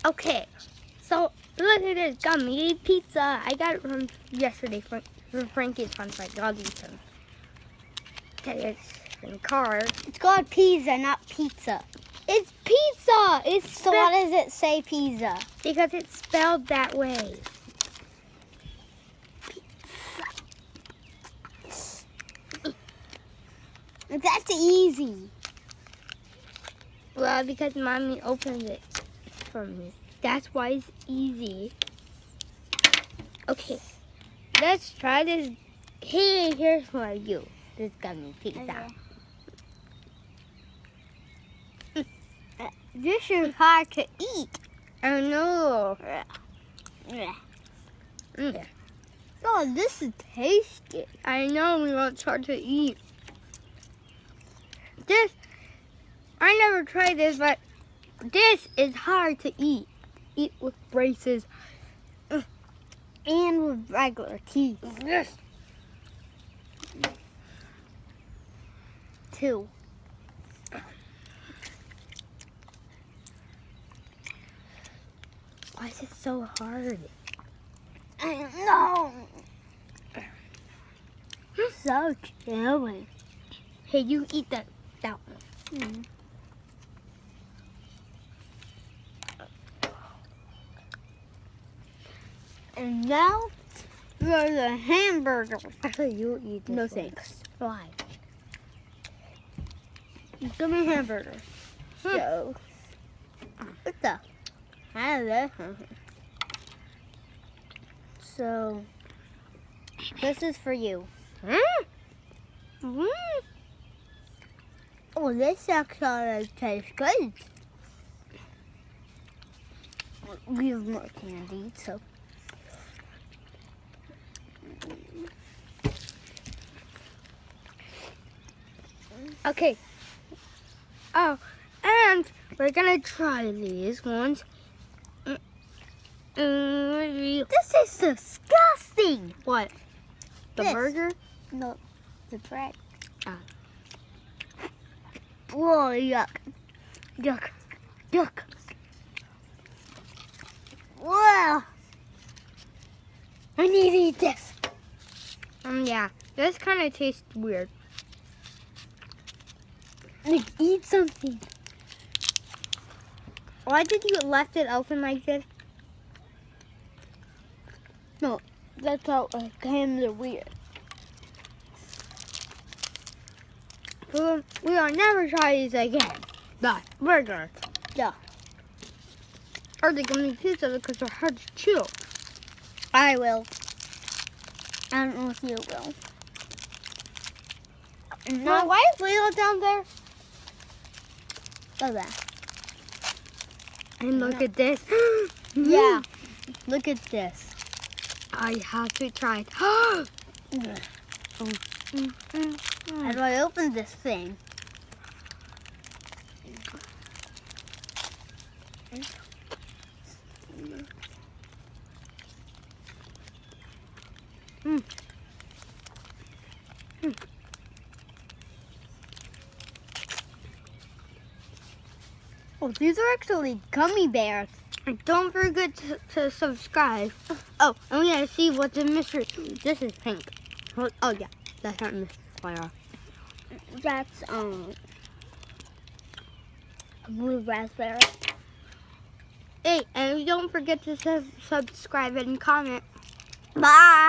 Okay, so look at this gummy pizza. I got it from yesterday from Frankie's Fun Fight. I'll eat some. Okay, it's in the car. It's called pizza, not pizza. It's pizza. So why does it say pizza? Because it's spelled that way. That's easy. Well, because Mommy opened it for me. That's why it's easy. Okay, let's try this. Hey, here's for you. This gummy pizza. This is hard to eat. I know. Oh, this is tasty. I know, it's hard to eat. I never tried this, but this is hard to eat. Eat with braces. And with regular teeth. Yes. Too. Why is it so hard? I know. So chewy. Hey, you eat that one. And now, there's a hamburger. Actually, you eat this No one. thanks. Why? Give me a hamburger. So, what the? Hello. So, this is for you. Oh, this actually tastes good. We have more candy, so. Okay. Oh, and we're gonna try these ones. This is disgusting. What? The This. burger? No, the bread. Ah. Whoa, yuck. Yuck. Yuck. Whoa. I need to eat this. Yeah. This kind of tastes weird. Like, eat something. Why did you left it open like this? No, that's how hams are weird. We will never try these again. The burger. Yeah. Or the gummy pizza because they're hard to chew. I will. I don't know if you will. Mom, why is Lilo down there? Go back. And look at this. Yeah. Look at this. I have to try it. How How do I open this thing? Oh, these are actually gummy bears. And don't forget to subscribe. Oh, and we gotta see what's in mystery. This is pink. Oh yeah, that's not mystery flower. That's blue raspberry. Hey, and don't forget to subscribe and comment. Bye.